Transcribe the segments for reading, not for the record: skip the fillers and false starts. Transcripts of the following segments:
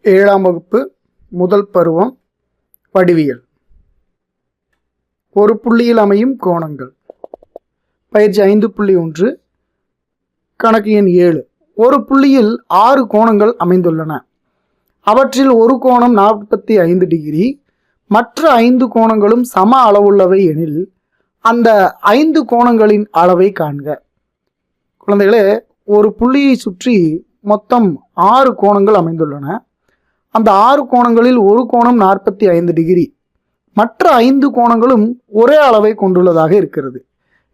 ஏழாம் வகுப்பு முதல் பருவம் வடிவியல். ஒரு புள்ளியில் அமையும் கோணங்கள். பயிற்சி 5.1 கணக்கு எண் 7. ஒரு புள்ளியில் 6 கோணங்கள் அமைந்துள்ளன. அவற்றில் ஒரு கோணம் 45 டிகிரி, மற்ற 5 கோணங்களும் சம அளவுள்ளவை எனில் அந்த 5 கோணங்களின் அளவை காண்க. குழந்தைகளே, ஒரு புள்ளியை சுற்றி மொத்தம் 6 கோணங்கள் அமைந்துள்ளன. அந்த 6 கோணங்களில் ஒரு கோணம் 45 டிகிரி, மற்ற 5 கோணங்களும் ஒரே அளவை கொண்டுள்ளதாக இருக்கிறது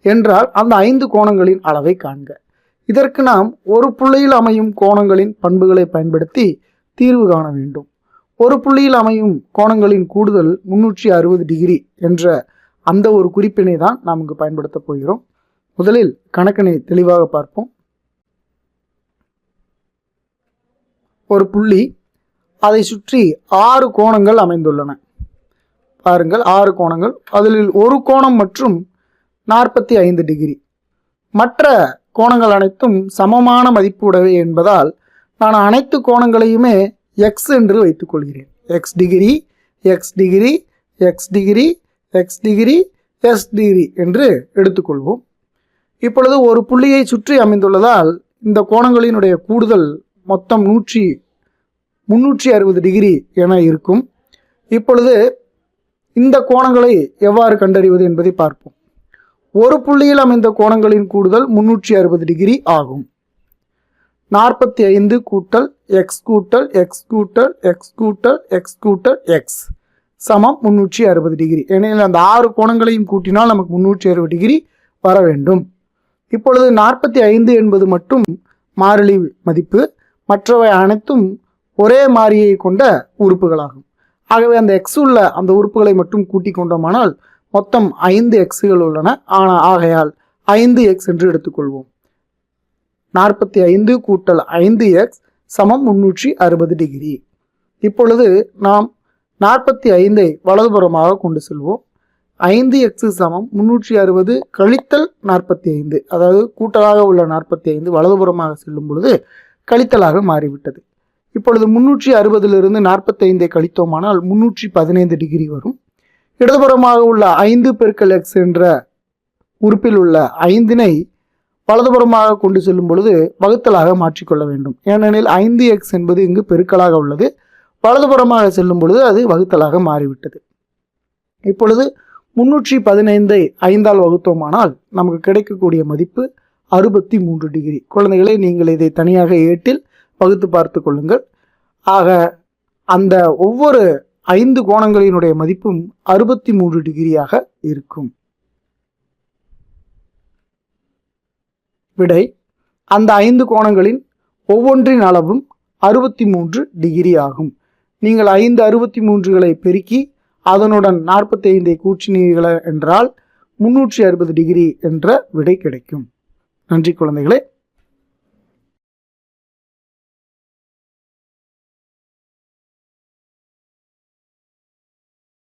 என்றால் அந்த 5 கோணங்களின் அளவை காண்க. இதற்கு நாம் ஒரு புள்ளியில் அமையும் கோணங்களின் பண்புகளை பயன்படுத்தி தீர்வு காண வேண்டும். ஒரு புள்ளியில் அமையும் கோணங்களின் கூடுதல் 360 டிகிரி என்ற அந்த ஒரு குறிப்பினை தான் நாம் இங்கு பயன்படுத்த போகிறோம். முதலில் கணக்கினை தெளிவாக பார்ப்போம். ஒரு புள்ளி, அதை சுற்றி 6 கோணங்கள் அமைந்துள்ளன. பாருங்கள், 6 கோணங்கள். அதில் ஒரு கோணம் மற்றும் 45 டிகிரி, மற்ற கோணங்கள் அனைத்தும் சமமான மதிப்பு உடையவை என்பதால் நான் அனைத்து கோணங்களையுமே எக்ஸ் என்று வைத்துக் கொள்கிறேன். X degree, X degree, X degree, X degree, S degree என்று எடுத்துக்கொள்வோம். இப்பொழுது ஒரு புள்ளியை சுற்றி அமைந்துள்ளதால் இந்த கோணங்களினுடைய கூடுதல் மொத்தம் 360 டிகிரி என இருக்கும். இப்பொழுது இந்த கோணங்களை எவ்வாறு கண்டறிவது என்பதை பார்ப்போம். ஒரு புள்ளியில் அமைந்த கோணங்களின் கூடுதல் 360 டிகிரி ஆகும். 45 கூட்டல் எக்ஸ் கூட்டல் எக்ஸ் கூட்டல் எக்ஸ் கூட்டல் எக்ஸ் கூட்டல் எக்ஸ் சமம் 360 டிகிரி. ஏனெனில் அந்த 6 கோணங்களையும் கூட்டினால் நமக்கு 360 டிகிரி வர வேண்டும். இப்பொழுது 45 என்பது மட்டும் மாறிலி மதிப்பு, மற்றவை அனைத்தும் ஒரே மாறியை கொண்ட உறுப்புகளாகும். ஆகவே அந்த எக்ஸ் உள்ள அந்த உறுப்புகளை மட்டும் கூட்டிக் கொண்டோமானால் மொத்தம் 5 எக்ஸுகள் உள்ளன. ஆகையால் 5 எக்ஸ் என்று எடுத்துக்கொள்வோம். 45 கூட்டல் 5 எக்ஸ் சமம் 360 டிகிரி. இப்பொழுது நாம் 45ஐ வலதுபுறமாக கொண்டு செல்வோம். 5 எக்ஸ் சமம் 360 கழித்தல் 45, அதாவது கூட்டலாக உள்ள 45 வலதுபுறமாக செல்லும் பொழுது கழித்தலாக மாறிவிட்டது. இப்பொழுது 360லிருந்து 45ஐ கழித்தோமானால் 315 டிகிரி வரும். இடதுபுறமாக உள்ள 5 பெருக்கல் எக்ஸ் என்ற உறுப்பில் உள்ள 5னை வலதுபுறமாக கொண்டு செல்லும் பொழுது வகுத்தலாக மாற்றிக்கொள்ள வேண்டும். ஏனெனில் 5 எக்ஸ் என்பது இங்கு பெருக்கலாக உள்ளது. வலதுபுறமாக செல்லும் பொழுது அது வகுத்தலாக மாறிவிட்டது. இப்பொழுது 315ஐ 5ஆல் வகுத்தோமானால் நமக்கு கிடைக்கக்கூடிய மதிப்பு 63 டிகிரி. குழந்தைகளை, நீங்கள் இதை தனியாக ஏட்டில் வகுத்து பார்த்து கொள்ளுங்கள். ஆக அந்த ஒவ்வொரு 5 கோணங்களினுடைய மதிப்பும் 63 டிகிரியாக இருக்கும். விடை: அந்த 5 கோணங்களின் ஒவ்வொன்றின் அளவும் 63 டிகிரி ஆகும். நீங்கள் 5 63களை பெருக்கி அதனுடன் 45ஐ கூட்டினீர்கள் என்றால் 360 டிகிரி என்ற விடை கிடைக்கும். நன்றி குழந்தைகளே.